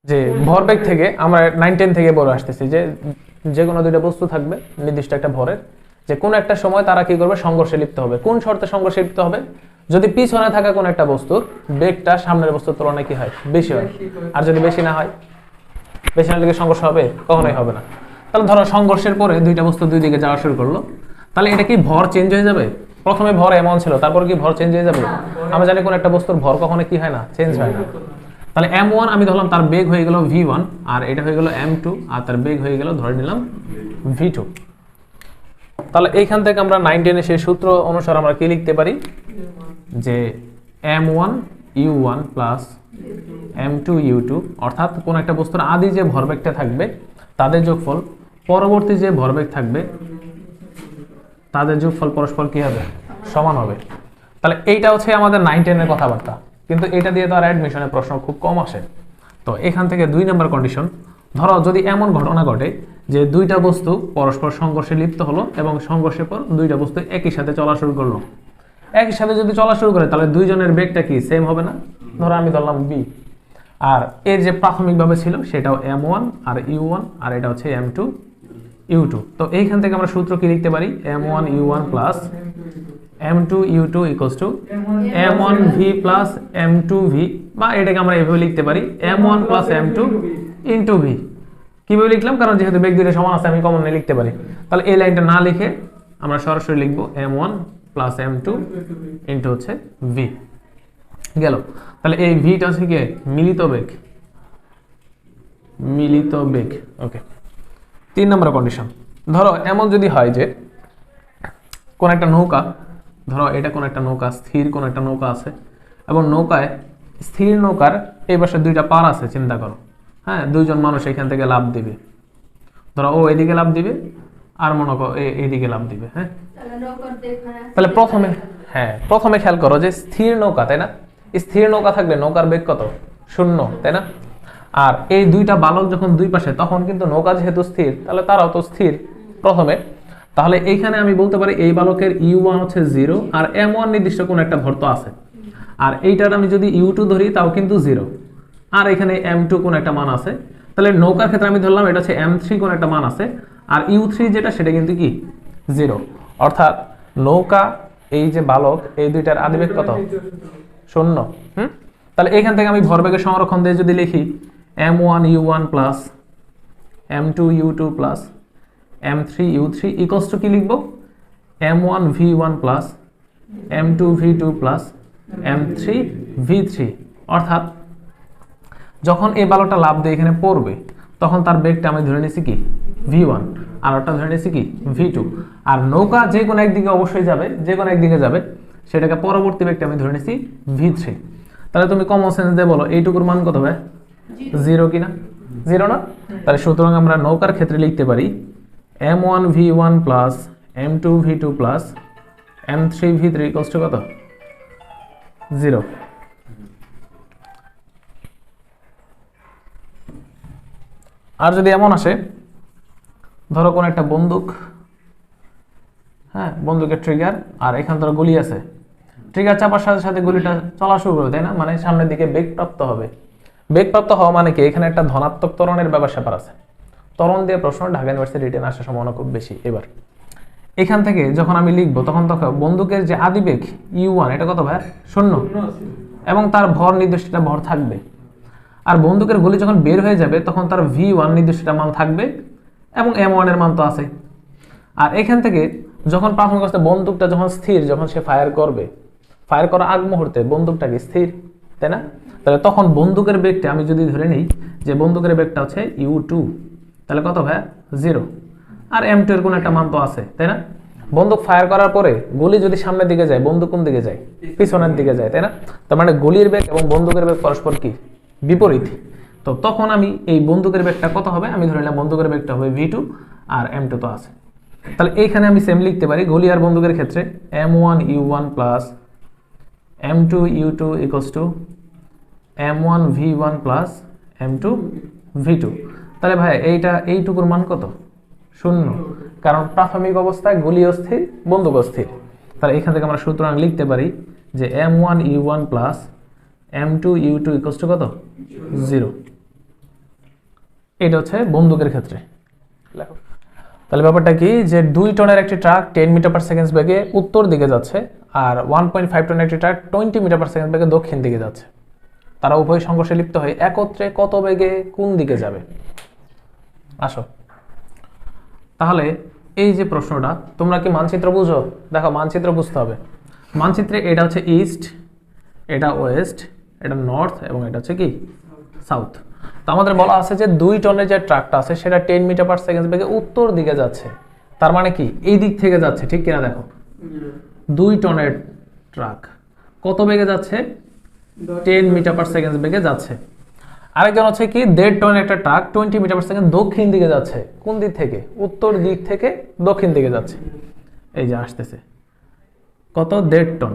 যে ভরবেগ থেকে আমরা 9-10 থেকে বলে আসতেছি যে যে কোনো দুইটা বস্তু থাকবে নির্দিষ্ট একটা ভরের, যে কোন একটা সময় তারা কি করবে, সংঘর্ষে লিপ্ত হবে। কোন শর্তে সংঘর্ষে লিপ্ত হবে? যদি পিছনে থাকা কোন একটা বস্তুর বেগটা সামনের বস্তুর তুলনায় কি হয়, বেশি হয়। আর যদি বেশি না হয়, বেশি না হলে সংঘর্ষ হবে? কখনোই হবে না। তাহলে ধরো সংঘর্ষের পরে দুইটা বস্তু দুই দিকে যাওয়া শুরু করলো, তাহলে এটা কি ভর চেঞ্জ হয়ে যাবে? প্রথমে ভর এমন ছিল, তারপর কি ভর চেঞ্জ হয়ে যাবে? আমরা জানি কোন একটা বস্তুর ভর কখনো কি হয় না, চেঞ্জ হয় না। তাহলে m1 আমি ধরলাম তার বেগ হয়ে গেল v1, আর এটা হয়ে গেল m2, আর তার বেগ হয়ে গেল ধরে নিলাম v2। তাহলে এইখান থেকে আমরা 9-10 এর সেই সূত্র অনুসারে আমরা কি লিখতে পারি, যে m1 u1 plus m2 u2, অর্থাৎ কোন একটা বস্তুর আদি যে ভরবেগটা থাকবে তাদের যোগফল পরবর্তী যে ভরবেগ থাকবে তাদের যোগফল পরস্পর কি হবে, সমান হবে। তাহলে এইটা হচ্ছে আমাদের 9-10 এর কথাবার্তা, কিন্তু এটা দিয়ে তো আর অ্যাডমিশনের প্রশ্ন খুব কম আসে। তো এখান থেকে 2 নম্বর কন্ডিশন, ধরো যদি এমন ঘটনা ঘটে যে দুইটা বস্তু পরস্পর সংঘর্ষে লিপ্ত হলো এবং সংঘর্ষের পর দুইটা বস্তু একই সাথে চলা শুরু করলো। একই সাথে যদি চলা শুরু করে তাহলে দুইজনের বেগটা কি সেম হবে না? ধরো আমি ধরলাম b, আর এর যে প্রাথমিকভাবে ছিল সেটাও m1 আর u1, আর এটা হচ্ছে m2 u2। তো এইখান থেকে আমরা সূত্র কি লিখতে পারি, m1 u1 plus m2 u2 equals to m1 v plus m2 v, বা এটাকে আমরা এভাবে লিখতে পারি m1 plus m2 into v। কিভাবে লিখলাম, কারণ যেহেতু বেগ দুইটা সমান আছে আমি কমন লিখতে পারি। তাহলে এই লাইনটা না লিখে আমরা সরাসরি লিখব m1 প্লাস m2 ইনটু হচ্ছে v। গেল। তাহলে এই ভিটা হচ্ছে কি, মিলিত বেগ, মিলিত বেগ। ওকে। 3 নম্বর কন্ডিশন, ধরো এমন যদি হয় যে কোন একটা নৌকা, ধরো এটা কোন একটা নৌকা, স্থির কোন একটা নৌকা আছে, এবং নৌকায় স্থির নৌকার এই পাশে দুইটা পার আছে, চিন্তা করো। হ্যাঁ, দুইজন মানুষ এখান থেকে লাফ দিবে, ধরো ও এদিকে লাফ দিবে আর মনে করো এইদিকে লাফ দিবে। হ্যাঁ, তাহলে প্রথমে খেয়াল করো যে স্থির নৌকা, তাই না? স্থির নৌকা থাকলে নৌকার বেগ কত, 0, তাই না? আর এই দুইটা বালক যখন দুই পাশে, তখন কিন্তু নৌকা যেহেতু স্থির তাহলে তারাও তো স্থির প্রথমে। তাহলে এইখানে আমি বলতে পারি এই বালকের u1 হচ্ছে 0, আর m1 নির্দিষ্ট কোন একটা ভর তো আছে, আর এইটার আমি যদি u2 ধরি তাও কিন্তু 0, আর এখানে m2 কোন একটা মান আছে। তাহলে নৌকার ক্ষেত্রে আমি ধরলাম এটা হচ্ছে m3 কোন একটা মান আছে, আর u3 যেটা সেটা কিন্তু কি 0, অর্থাৎ নৌকা এই যে বালক এই দুইটার আদিবেগ কত, 0। তাহলে এখান থেকে আমি ভরবেগের সংরক্ষণ দিয়ে যদি লিখি m1 u1 plus m2 u2 plus m3 u3 equals to কি লিখবো, m1 v1 plus m2 v2 plus m3 v3। অর্থাৎ যখন এই বালকটা লাফ দিয়ে এখানে পড়বে তখন তার বেগটা আমি ধরে নিছি কি v1, আর ওটা ধরে নিছি কি v2, আর নৌকা যে কোনো একদিকে অবশ্যই যাবে, যে কোনো একদিকে যাবে, সেটাকে পরবর্তী বেগটা আমি ধরে নিছি v3। তাহলে তুমি কমন সেন্স দিয়ে বলো এইটুকুর মান কত হবে, 0 কিনা? 0 না? তাহলে সুতরাং আমরা নৌকার ক্ষেত্রে লিখতে পারি m1 v1 plus m2 v2 plus m3 v3 equals to কত, 0। আর যদি এমন আসে, ধরো কোন একটা বন্দুক, হ্যাঁ বন্দুকের ট্রিগার, আর এখান ধরো গুলি আছে, ট্রিগার চাপার সাথে সাথে গুলিটা চলা শুরু করবে, তাই না? মানে সামনের দিকে বেগ প্রাপ্ত হবে। বেগ প্রাপ্ত হওয়া মানে কি, এখানে একটা ধনাত্মক ত্বরণের ব্যাপার স্যাপার আছে। ত্বরণ দিয়ে প্রশ্ন ঢাকা ইউনিভার্সিটি রিটেন আসার সম্ভাবনা খুব বেশি। এবার এখান থেকে যখন আমি লিখবো তখন বন্দুকের যে আদিবেগ u1 এটা কত ভাই, 0, এবং তার ভর নির্দিষ্ট ভর থাকবে। আর বন্দুকের গুলি যখন বের হয়ে যাবে তখন তার v1 নির্দিষ্ট মান থাকবে, এবং m1 এর মান তো আছে। আর এখান থেকে যখন প্রাথমিক অবস্থায় বন্দুকটা যখন স্থির, যখন সে ফায়ার করবে, ফায়ার করার আগ মুহূর্তে বন্দুকটা কি স্থির, তাই না? তাহলে তখন বন্দুকের বেগটা আমি যদি ধরে নিই যে বন্দুকের বেগটা হচ্ছে u2, তাহলে কত ভাই, 0, আর m2 এর কোন একটা মান তো আছে, তাই না? বন্দুক ফায়ার করার পরে গুলি যদি সামনের দিকে যায়, বন্দুক কোন দিকে যায়, পিছনের দিকে যায়, তাই না? তার মানে গুলির বেগ এবং বন্দুকের বেগ পরস্পর কি বিপরীত। তো তখন আমি এই বন্দুকের বেগটা কত হবে, আমি ধরে নিলাম বন্দুকের বেগটা হবে v2, আর m2 তো আছে। তাহলে এইখানে আমি সেম লিখতে পারি গুলি আর বন্দুকের ক্ষেত্রে m1 u1 plus m2 u2 equals to m1 v1 plus m2 v2। তাহলে ভাই এইটুকুর মান কত, 0, কারণ প্রাথমিক অবস্থায় গুলি অস্থির, বন্দুক অস্থির। তাহলে এখান থেকে আমরা সুতরাং লিখতে পারি যে m1 u1 plus m2 u2 equals to কত, 0। এটা হচ্ছে বন্দুকের ক্ষেত্রে। লেখো তাহলে ব্যাপারটা কি, যে 2 টনের একটি ট্রাক 10 মিটার পার সেকেন্ড বেগে উত্তর দিকে যাচ্ছে, আর 1.5 টনের একটি ট্রাক 20 মিটার পার সেকেন্ড বেগে দক্ষিণ দিকে যাচ্ছে। তারা উভয় সংঘর্ষে লিপ্ত হয়ে একত্রে কত বেগে কোন দিকে যাবে? আসো তাহলে এই যে প্রশ্নটা, তোমরা কি মানচিত্র বুঝো? দেখো মানচিত্র বুঝতে হবে। মানচিত্রে এটা হচ্ছে ইস্ট, এটা ওয়েস্ট, এটা নর্থ এবং এটা হচ্ছে কি সাউথ। তো আমাদের বলা আছে যে 2 টনের যে ট্রাকটা আছে সেটা 10 মিটার পার সেকেন্ড বেগে উত্তর দিকে যাচ্ছে। তার মানে কি এই দিক থেকে যাচ্ছে, ঠিক কিনা দেখো। 2 টনের ট্রাক কত বেগে যাচ্ছে? 10 মিটার পার সেকেন্ড বেগে যাচ্ছে। আরেকজন হচ্ছে কি 1.5 টনের একটা ট্রাক 20 মিটার পার সেকেন্ড দক্ষিণ দিকে যাচ্ছে। কোন দিক থেকে? উত্তর দিক থেকে দক্ষিণ দিকে যাচ্ছে। এই যে আসতেছে কত? 1.5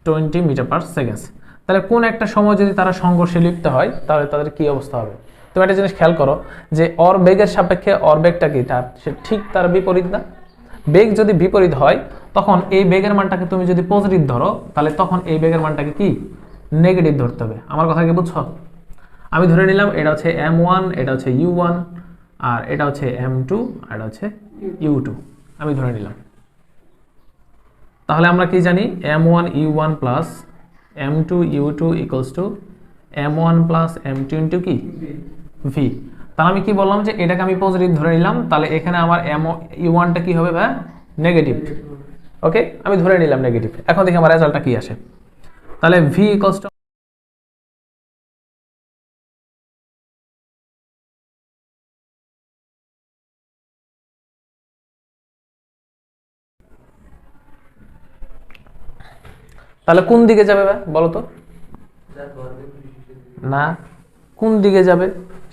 টন 20 মিটার পার সেকেন্ড। তাহলে কোন একটা সময় যদি তারা সংঘর্ষে লিপ্ত হয় তাহলে তাদের কি অবস্থা হবে? তুমি একটা জিনিস খেয়াল করো যে অর বেগের সাপেক্ষে অর বেগটা কি, তার ঠিক তার বিপরীত না? বেগ যদি বিপরীত হয় তখন এই বেগের মানটাকে তুমি যদি পজিটিভ ধরো তাহলে তখন এই বেগের মানটাকে কি নেগেটিভ ধরতে হবে। আমার কথা কি বুঝছো? আমি ধরে নিলাম এটা হচ্ছে m1, এটা হচ্ছে u1, আর এটা হচ্ছে m2, আর এটা হচ্ছে u2। আমি ধরে নিলাম। তাহলে আমরা কি জানি m1 u1 plus m2 u2 equals to m1 plus m2 into কি v। তাহলে আমি কি বললাম যে এটাকে আমি পজিটিভ ধরে নিলাম, তাহলে এখানে আমার u1টা কি হবে ভাই? নেগেটিভ। ওকে, আমি ধরে নিলাম নেগেটিভ। এখন দেখি আমার রেজাল্টটা কি আসে। তাহলে v ইকুয়ালস টু, তাহলে কোন দিকে যাবে ভাই বলো তো? না, কোন দিকে যাবে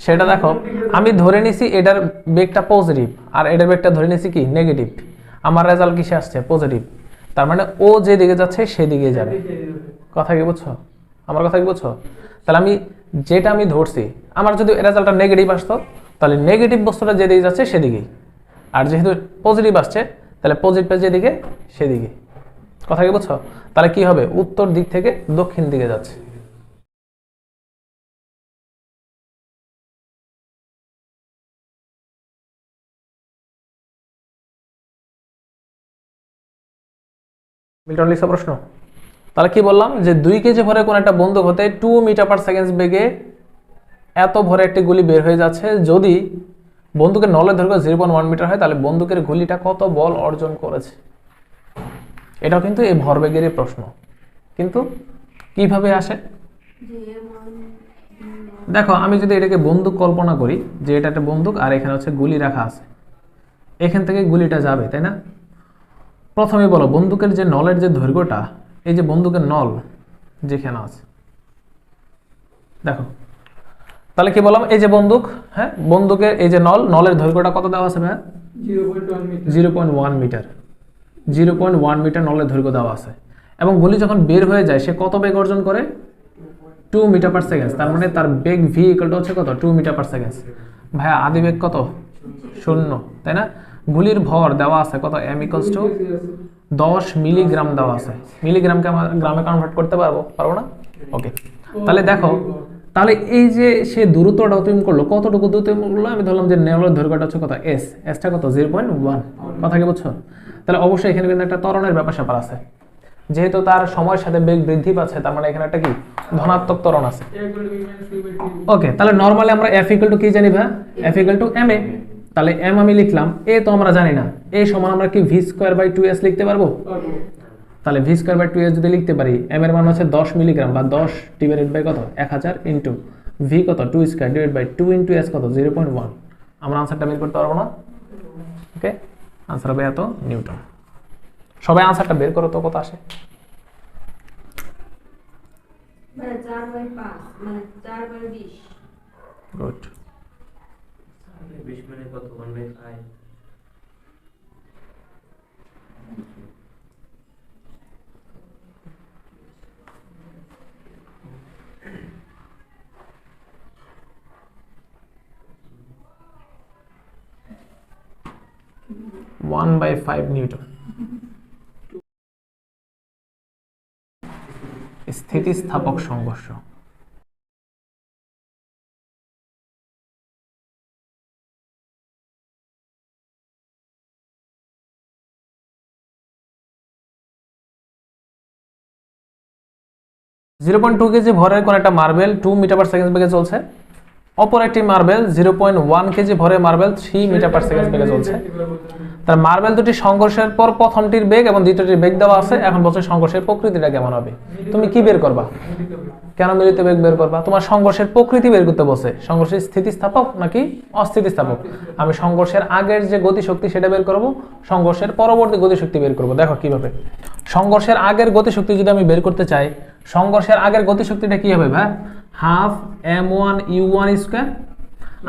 সেটা দেখো। আমি ধরে নিছি এটার বেগটা পজিটিভ আর এটার বেগটা ধরে নিছি কি নেগেটিভ। আমার রেজাল্ট কিসে আসছে? পজিটিভ। তার মানে ও যে দিকে যাচ্ছে সেদিকে যাবে। কথা কি বুঝছো? আমার কথা কি বুঝছো? তাহলে আমি যেটা আমি ধরছি, আমার যদি রেজাল্টটা নেগেটিভ আসতো তাহলে নেগেটিভ বস্তুটা যেদিকে যাচ্ছে সেদিকেই, আর যেহেতু পজিটিভ আসছে তাহলে পজিটিভটা যেদিকে সেদিকে। কথা কি বুঝছো? তাহলে কি হবে? উত্তর দিক থেকে দক্ষিণ দিকে যাচ্ছে। মিল্টন লিখছো প্রশ্ন? তাহলে কি বললাম যে 2 কেজি ভরে কোন একটা বন্দুক হতে 2 মিটার পার সেকেন্ড বেগে এত ভরে একটি গুলি বের হয়ে যাচ্ছে। যদি বন্দুকের নলের দৈর্ঘ্য 0.1 মিটার হয় তাহলে বন্দুকের গুলিটা কত বল অর্জন করেছে? এটাও কিন্তু এই ভরবেগেরই প্রশ্ন, কিন্তু কিভাবে আসে দেখো। আমি যদি এটাকে বন্দুক কল্পনা করি যে এটা একটা বন্দুক আর এখানে হচ্ছে গুলি রাখা আছে, এখান থেকে গুলিটা যাবে, তাই না? প্রথমে বলো বন্দুকের যে নলের যে দৈর্ঘ্যটা, এই যে বন্দুকের নল যেখানে আছে দেখো, তাহলে কি বললাম এই যে বন্দুক, হ্যাঁ বন্দুকের এই যে নলের দৈর্ঘ্যটা কত দেওয়া আছে ভাই? 0.1 মিটার। 0.1 মিটার নলের দৈর্ঘ্য দেওয়া আছে এবং গুলি যখন বের হয়ে যায় সে কত বেগ অর্জন করে? 2 মিটার পার সেকেন্ড। তার মানে তার বেগ v ইকুয়াল টু হচ্ছে কত? 2 মিটার পার সেকেন্ড। ভাইয়া আদি বেগ কত? 0, তাই না? গুলির ভর দেওয়া আছে কত? m ইকুয়ালস টু 10 মিলিগ্রাম দেওয়া আছে। মিলিগ্রামকে আমরা গ্রামে কনভার্ট করতে পারবো না? ওকে, তাহলে দেখো, তাহলে এই যে সে দূরত্বটা অতিক্রম করলো, কতটুকু দূরত্ব করলো? আমি ধরলাম যে নেওয়ার দৈর্ঘ্যটা হচ্ছে কত? s, sটা কত? 0.1। কথা কি বুঝছো? তাহলে অবশ্যই এখানে কিন্তু একটা ত্বরণের ব্যাপার স্যাপার আছে। যেহেতু তার সময়ের সাথে বেগ বৃদ্ধি পাচ্ছে তার মানে এখানে একটা কি ধনাত্মক ত্বরণ আছে। ওকে, তাহলে নরমালি আমরা f ইকুয়াল টু কি জানি ভাই? f equal to ma। তাহলে m আমি লিখলাম, a তো আমরা জানি না। a সমান আমরা কি v স্কয়ার বাই 2s লিখতে পারবো? তাহলে v স্কয়ার বাই 2s যদি লিখতে পারি, m এর মান হচ্ছে 10 মিলিগ্রাম বা 10 ডিভাইডেড বাই কত? 1000 ইনটু v কত? 2 square divided by 2 into s কত? 0.1। আমরা আনসারটা বের করতে পারবো না? ওকে, আনসার হবে এত নিউটন। সবাই আনসারটা বের করো তো কত আসে? 4/5 মানে 4/20। গুড। 20 মানে কত? 1/5। One by 5 newton. স্থিতিস্থাপক সংঘর্ষ। 0.2 কেজি ভরের কোন একটা মার্বেল 2 মিটার পার সেকেন্ড বেগে চলছে, অপর একটি মার্বেল 0.1 কেজি ভরের মার্বেল 3 মিটার পার সেকেন্ড বেগে চলছে। তার মার্বেল দুটি সংঘর্ষের পর প্রথমটির বেগ এবং দ্বিতীয়টির বেগ দেওয়া আছে। এখন বলছে সংঘর্ষের প্রকৃতিটা কেমন হবে। তুমি কি বের করবা? কেন মিলিত বেগ বের করবা? তোমার সংঘর্ষের প্রকৃতি বের করতে বসে। সংঘর্ষের স্থিতিস্থাপক নাকি অস্থিতিস্থাপক? আমি সংঘর্ষের আগের যে গতিশক্তি সেটা বের করব, সংঘর্ষের পরবর্তী গতিশক্তি বের করব। দেখো কিভাবে। সংঘর্ষের আগের গতিশক্তি যদি আমি বের করতে চাই, সংঘর্ষের আগের গতিশক্তিটা কি হবে ভাই? হাফ m1 u1 স্কয়ার,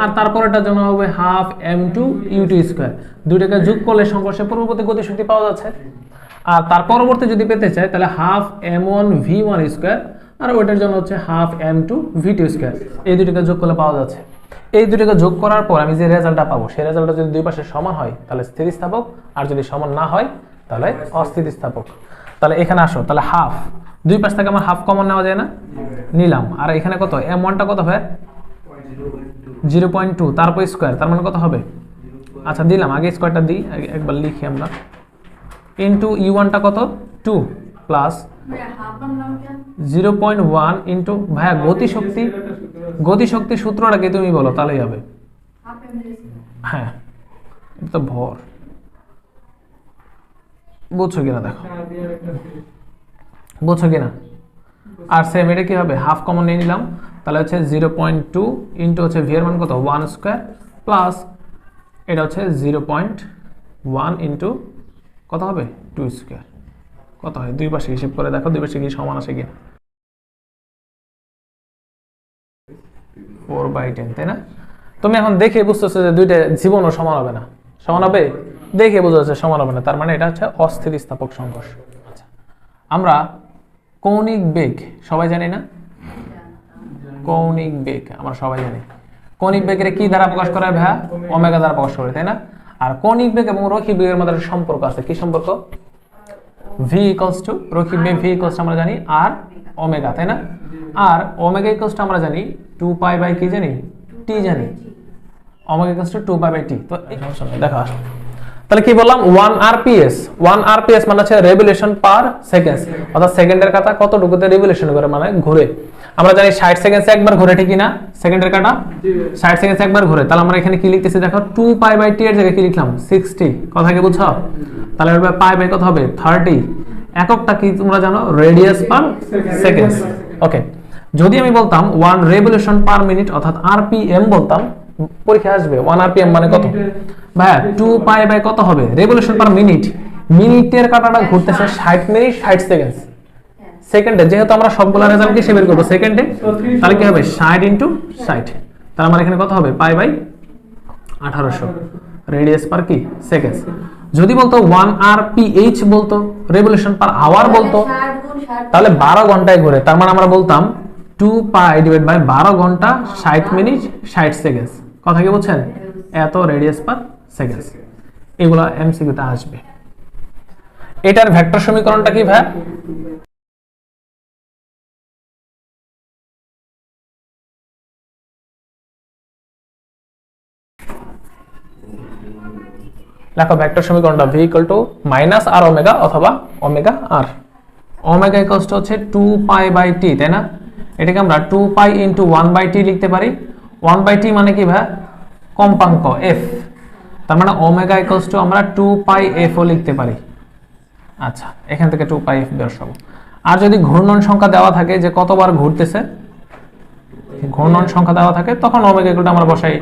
আর তারপরেটার জন্য হবে হাফ m2 u2 স্কয়ার। দুইটাকে যোগ করলে সংঘর্ষের পরবর্তী গতিশক্তি পাওয়া যাচ্ছে। আর তার পরবর্তী যদি পেতে চাই তাহলে হাফ m1 v1 স্কয়ার, আর ওইটার জন্য হচ্ছে হাফ m2 v2 স্কয়ার। এই দুটোকে যোগ করলে পাওয়া যাচ্ছে। এই দুটোকে যোগ করার পর আমি যে রেজাল্টটা পাবো, সেই রেজাল্টটা যদি দুই পাশে সমান হয় তাহলে স্থিতিস্থাপক, আর যদি সমান না হয় তাহলে অস্থিতিস্থাপক। তাহলে এখানে আসো, তাহলে হাফ, দুই পাশ থেকে আমার হাফ কমন নেওয়া যায় না, নিলাম। আর এখানে কত m1টা কত হয়? 0.2, তারপর স্কয়ার, তার মানে কত হবে? আচ্ছা দিলাম, আগে স্কয়ারটা দিই, একবার লিখি আমরা। ইনটু u1টা কত? 2 প্লাস 0.1 ইনটু ভাইয়া গতিশক্তি সূত্রটা কি তুমি বলো, তাহলেই হবে। হ্যাঁ, এটা তো ভর, বুঝছো কিনা দেখো, বুঝছো কিনা? আর সেম এটা কি হবে? হাফ কমন নিয়ে নিলাম, তাহলে হচ্ছে 0.2 ইনটু হচ্ছে ভি এর মান কত? 1 স্কয়ার, প্লাস এটা হচ্ছে 0.1 ইনটু কত হবে? 2 স্কয়ার। কত হয়? দুই পাশে হিসাব করে দেখো, দুই পাশে কি সমান আসে কিনা। 4/10, তাই না? তুমি এখন দেখে বুঝতেছো যে দুইটা জীবনও সমান হবে না। সমান হবে? দেখে বুঝা যাচ্ছে সমান হবে না, তার মানে এটা হচ্ছে অস্থিতিস্থাপক সংঘর্ষ। আচ্ছা, আমরা কৌণিক বেগ সবাই জানি না? কৌণিক বেগ আমরা সবাই জানি। কৌণিক বেগের কি দ্বারা প্রকাশ করা হয় ভাইয়া? ওমেগা দ্বারা প্রকাশ করে, তাই না? আর কৌণিক বেগ এবং রৈখিক বেগের মধ্যে একটা সম্পর্ক আছে। কি সম্পর্ক? v ইকুয়ালস টু, রৈখিক বেগ v ইকুয়ালস আমরা জানি আর ওমেগা, তাই না? আর ওমেগা ইকুয়ালস আমরা জানি 2 পাই বাই কি জানি? t জানি। Omega equals to 2 pi by t। তো এই সমস্যা নেই, দেখো আসো। তাহলে কি বললাম? 1 rps, 1 rps মানে হচ্ছে রেভলিউশন পার সেকেন্ড, অর্থাৎ সেকেন্ডের কাটা কতটুকুতে রেভলিউশন করে, মানে ঘুরে। আমরা জানি 60 সেকেন্ডে একবার ঘুরে, ঠিক না? সেকেন্ডের কাটা 60 সেকেন্ডে একবার ঘুরে। তাহলে আমরা এখানে কি লিখতেছি দেখো, 2 পাই বাই t এর জায়গায় কি লিখলাম? 60। কথা কি বুঝছো? তাহলে এর পাই বাই কত হবে? 30। এককটা কি তোমরা জানো? Radius per second. ওকে, যদি আমি বলতাম 1 রেভলিউশন পার মিনিট অর্থাৎ rpm বলতাম, পরীক্ষা আসবে 1 rpm মানে কত ভাইয়া? 2 পাই বাই কত হবে? Revolution per minute. মিনিটের কাটাটা ঘুরতেছে 60 মিনিট 60 সেকেন্ড। সেকেন্ডে যেহেতু আমরা সবগুলো রেজাল্ট কি বের করব সেকেন্ডে, তাহলে কি হবে? 60 ইনটু 60। তাহলে আমার এখানে কত হবে? পাই বাই 1800 রেডিয়াস পার কি সেকেন্ড। যদি বলতো 1 rph বলতো, রেভলিউশন পার আওয়ার বলতো, তাহলে 12 ঘন্টায় ঘুরে। তার মানে আমরা বলতাম 2 পাই ডিভাইড বাই 12 ঘন্টা 60 মিনিট 60 সেকেন্ড। কথা কি বুঝছেন? এত রেডিয়াস পার সেকেন্ড। এগুলা এমসিকিউতে আসবে। এটার ভেক্টর সমীকরণটা কি ভাই? লেখো ভেক্টর সমীকরণটা, v equal to minus R omega অথবা omega R. Omega equals to হচ্ছে 2 পাই বাই t, তাই না? এটাকে আমরা 2 পাই ইনটু 1 বাই t লিখতে পারি। 1 বাই t মানে কি ভাই? কম্পাঙ্ক f। তার মানে ওমেগা ইকুয়ালস টু আমরা 2 পাই f ও লিখতে পারি। আচ্ছা, এখান থেকে 2 পাই f বের করব। আর যদি ঘূর্ণন সংখ্যা দেওয়া থাকে যে কতবার ঘুরতেছে, ঘূর্ণন সংখ্যা দেওয়া থাকে, তখন ওমেগা ইকুয়াল টু আমরা বসাই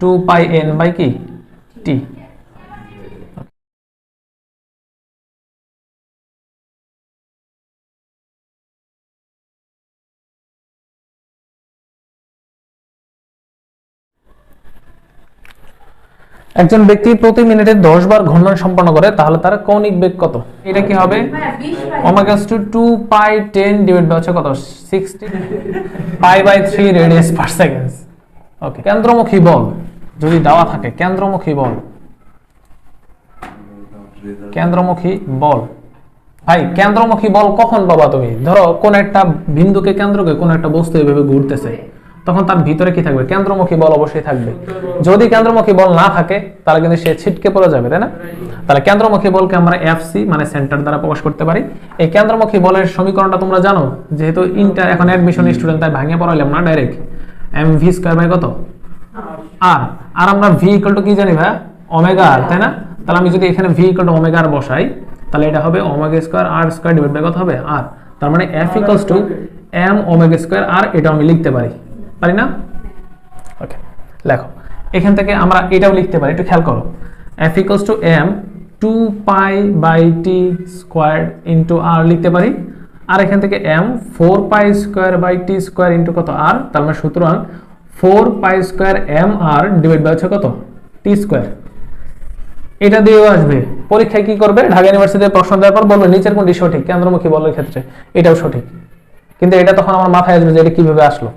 2 পাই n বাই কি t। একজন ব্যক্তি প্রতি মিনিটে 10 বার ঘূর্ণন সম্পন্ন করে, তাহলে তার কৌণিক বেগ কত? এটা কি হবে? Omega to 2 pi 10 divide by হচ্ছে কত? 60 pi by 3 radius per second. Okay, কেন্দ্রমুখী বল যদি দেওয়া থাকে, কেন্দ্রমুখী বল, কেন্দ্রমুখী বল ভাই, কেন্দ্রমুখী বল কখন পাবা তুমি? ধরো কোন একটা বিন্দুকে কেন্দ্র করে কোন একটা বস্তু এভাবে ঘুরতেছে, তখন তার ভিতরে কি থাকবে? কেন্দ্রমুখী বল অবশ্যই থাকবে। যদি কেন্দ্রমুখী বল না থাকে তাহলে কিন্তু সে ছিটকে পড়ে যাবে, তাই না? তাহলে কেন্দ্রমুখী বলকে আমরা এফসি মানে সেন্টার দ্বারা প্রকাশ করতে পারি। এই কেন্দ্রমুখী বলের সমীকরণটা তোমরা জানো, যেহেতু ইন্টার এখন অ্যাডমিশন স্টুডেন্ট, তাই ভাঙিয়ে পড়াইলাম না, direct M V square by কত? আর আর আমরা ভি ইকুয়াল টু কি জানি ভাই? ওমেগা আর, তাই না? তাহলে আমি যদি এখানে V equal to omega R বসাই তাহলে এটা হবে omega square R square divide by কত হবে? আর। তার মানে F equals to M omega square R, এটা আমি লিখতে পারি না? ওকে, লেখো। এখান থেকে আমরা এটাও লিখতে পারি, একটু খেয়াল করো। F equals to M 2 pi by T square into R লিখতে পারি। আর এখান থেকে M 4 pi square by T square into কত? আর। তার মানে সুতরাং 4 pi square M R divide by হচ্ছে কত? T square. এটা দিয়েও আসবে পরীক্ষায়। কি করবে? ঢাকা ইউনিভার্সিটিতে প্রশ্ন দেওয়ার পর বলবে নিচের কোনটি সঠিক? কেন্দ্রমুখী বলের ক্ষেত্রে এটাও সঠিক। কিন্তু এটা তখন আমার মাথায় আসবে যে এটা কিভাবে আসলো।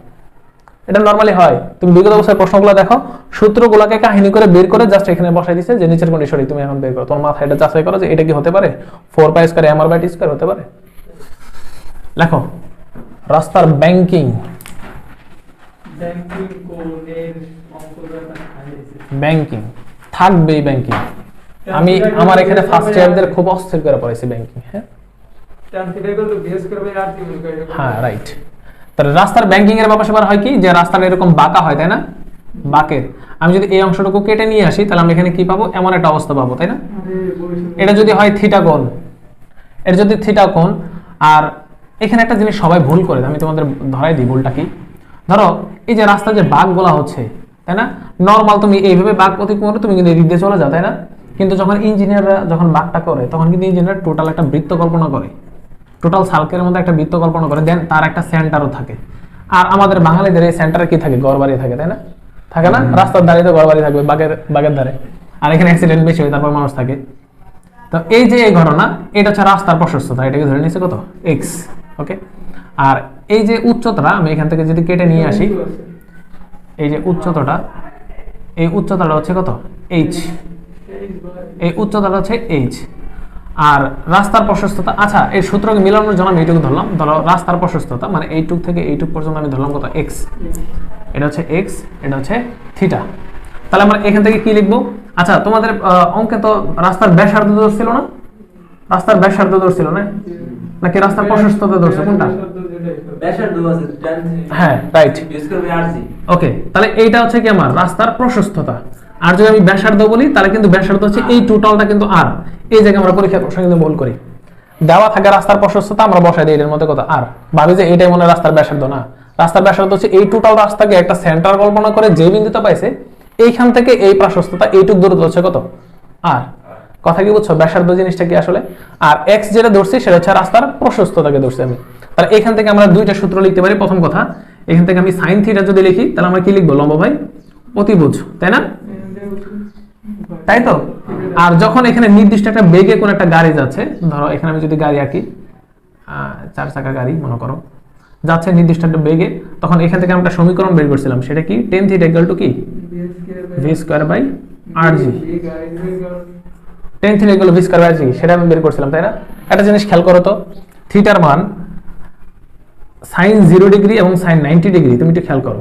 এটা নরমালি হয়, তুমি বিগত বছরের প্রশ্নগুলো দেখো, সূত্রগুলোকে কাহিনী করে বের করে জাস্ট এখানে বসাই দিছে যে নিচের কোনটি সঠিক, তুমি এখন বের করো। তোমার মাথায় এটা যাচাই করো যে এটা কি হতে পারে? 4 pi square M R by T square হতে পারে। লেখো রাস্তার ব্যাংকিং। ব্যাংকিং থাকবেই, ব্যাংকিং। আমি আমার এখানে ফার্স্ট ইয়ারদের খুব অস্থির করে পড়াইছি ব্যাংকিং। হ্যাঁ রাইট। তাহলে রাস্তার ব্যাংকিং এর ব্যাপার হয় কি, যে রাস্তাটা এরকম বাঁকা হয়, তাই না? বাঁকের আমি যদি এই অংশটুকু কেটে নিয়ে আসি তাহলে আমরা এখানে কি পাবো? এমন একটা অবস্থা পাবো, তাই না? এটা যদি হয় থিটা কোণ, এটা যদি থিটা কোণ। আর এখানে একটা জিনিস সবাই ভুল করে, আমি তোমাদের ধরাই দিই ভুলটা কি। ধরো এই যে রাস্তার যে বাঁকগুলা হচ্ছে, তাই না? নর্মাল তুমি এইভাবে বাঁক অতিক্রম করে তুমি কিন্তু এদিক দিয়ে চলে যাও, তাই না? কিন্তু যখন ইঞ্জিনিয়াররা যখন বাঁকটা করে তখন কিন্তু ইঞ্জিনিয়ার টোটাল একটা বৃত্ত কল্পনা করে, টোটাল সার্কেলের মধ্যে একটা বৃত্ত কল্পনা করে, দেন তার একটা সেন্টারও থাকে। আর আমাদের বাঙালিদের এই সেন্টারে কি থাকে? ঘরবাড়ি থাকে, তাই না? থাকে না? রাস্তার ধারে তো ঘরবাড়ি থাকবে, বাগের ধারে। আর এখানে অ্যাক্সিডেন্ট বেশি হয়, তারপর মানুষ থাকে। তো এই যে এই ঘটনা, এটা হচ্ছে রাস্তার প্রশস্ততা, এটাকে ধরে নিচ্ছে কত? এক্স। ওকে। আর এই যে উচ্চতাটা আমি এখান থেকে যদি কেটে নিয়ে আসি, এই যে উচ্চতাটা, এই উচ্চতাটা হচ্ছে কত? এইচ। এই উচ্চতাটা হচ্ছে এইচ। আর রাস্তার প্রশস্ততা, আচ্ছা এই সূত্রকে মিলানোর জন্য আমি এইটুকু ধরলাম। ধরো রাস্তার প্রশস্ততা মানে এইটুক থেকে এইটুক পর্যন্ত আমি ধরলাম কত? এক্স। এটা হচ্ছে এক্স, এটা হচ্ছে থিটা। তাহলে আমরা এখান থেকে কি লিখবো? আচ্ছা তোমাদের অঙ্কে তো রাস্তার ব্যাসার্ধ ধরছিল না? রাস্তার ব্যাসার্ধ ধরছিল না, নাকি রাস্তার প্রশস্ততা ধরছে? কোনটা? হ্যাঁ রাইট। ওকে, তাহলে এইটা হচ্ছে কি আমার রাস্তার প্রশস্ততা। আর যদি আমি ব্যাসার্ধ বলি তাহলে কিন্তু ব্যাসার্ধ হচ্ছে এই টোটালটা কিন্তু আর। এই জায়গায় আমরা পরীক্ষার প্রশ্ন কিন্তু ভুল করি, দেওয়া থাকে রাস্তার প্রশস্ততা, আমরা বসাই দিই এর মধ্যে কত? আর। ভাবি যে এটাই মনে রাস্তার ব্যাসার্ধ, না। রাস্তার ব্যাসার্ধ হচ্ছে এই টোটাল রাস্তাকে একটা সেন্টার কল্পনা করে যে বিন্দুতে পাইছে এইখান থেকে এই প্রশস্ততা এইটুক দূরত্ব হচ্ছে কত? আর। কথা কি বুঝছো? ব্যাসার্ধ জিনিসটা কি আসলে। আর এক্স যেটা ধরছি সেটা হচ্ছে রাস্তার প্রশস্ততাকে ধরছি আমি। তাহলে এখান থেকে আমরা দুইটা সূত্র লিখতে পারি। প্রথম কথা, এখান থেকে আমি সাইন থিটা যদি লিখি তাহলে আমরা কি লিখবো? লম্ব বাই অতিভুজ, তাই না? তাই তো। আর যখন এখানে নির্দিষ্ট একটা বেগে কোন একটা গাড়ি যাচ্ছে, ধরো এখানে আমি যদি গাড়ি আঁকি, 4 চাকা গাড়ি মনে করো যাচ্ছে নির্দিষ্ট একটা বেগে, তখন এখান থেকে আমরা একটা সমীকরণ বের করছিলাম, সেটা কি? tan থিটা ইকুয়াল টু কি? v square by rg। tan theta equal v square by rg, সেটা আমি বের করছিলাম, তাই না? একটা জিনিস খেয়াল করো তো, থিটার মান sin 0 ডিগ্রি এবং sin 90 ডিগ্রি, তুমি একটু খেয়াল করো।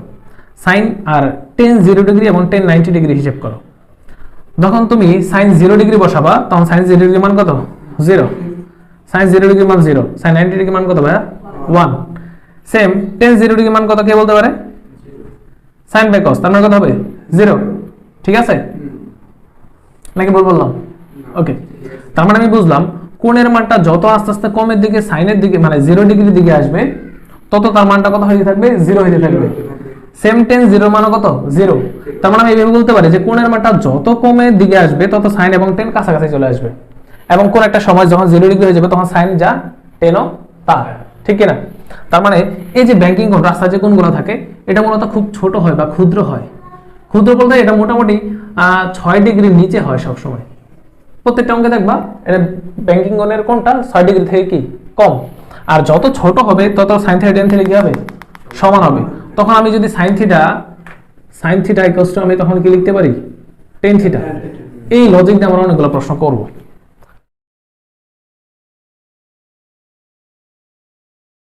sin আর tan 0 ডিগ্রি এবং tan 90 ডিগ্রি হিসাব করো। যখন তুমি sin 0 ডিগ্রি বসাবা তখন sin 0 ডিগ্রি মান কত? 0। sin 0 ডিগ্রি মান 0, sin 90 ডিগ্রি মান কত ভাইয়া? 1। সেম tan 0 ডিগ্রি মান কত কে বলতে পারে? sin বাই cos, তার মানে কত হবে? 0। ঠিক আছে নাকি ভুল বললাম? ওকে, তার মানে আমি বুঝলাম কোণের মানটা যত আস্তে আস্তে কমের দিকে, সাইনের দিকে মানে 0 ডিগ্রি দিকে আসবে, তত তার মানটা কত হইতে থাকবে? 0 হইতে থাকবে। সেম tan 0 মান কত? 0। তার মানে আমি এইভাবে বলতে পারি যে কোণের মানটা যত কমের দিকে আসবে তত সাইন এবং tan কাছাকাছি চলে আসবে, এবং কোন একটা সময় যখন 0 ডিগ্রি হয়ে যাবে তখন সাইন যা tanও তা, ঠিক কি না? তার মানে এই যে ব্যাংকিং কোণ, রাস্তায় যে কোণগুলো থাকে এটা মূলত খুব ছোট হয় বা ক্ষুদ্র হয়। ক্ষুদ্র বলতে এটা মোটামুটি 6 ডিগ্রির নিচে হয় সব সময়। প্রত্যেকটা অঙ্কে দেখবা এটা ব্যাংকিং কোণের কোণটা 6 ডিগ্রি থেকে কি কম। আর যত ছোট হবে তত সাইন থিটা tan থিটা কি হবে? সমান হবে। তখন আমি যদি সাইন থিটা ইকুয়ালস টু আমি তখন কি লিখতে পারি? tan theta. এই লজিক দিয়ে আমরা অনেকগুলো প্রশ্ন করব।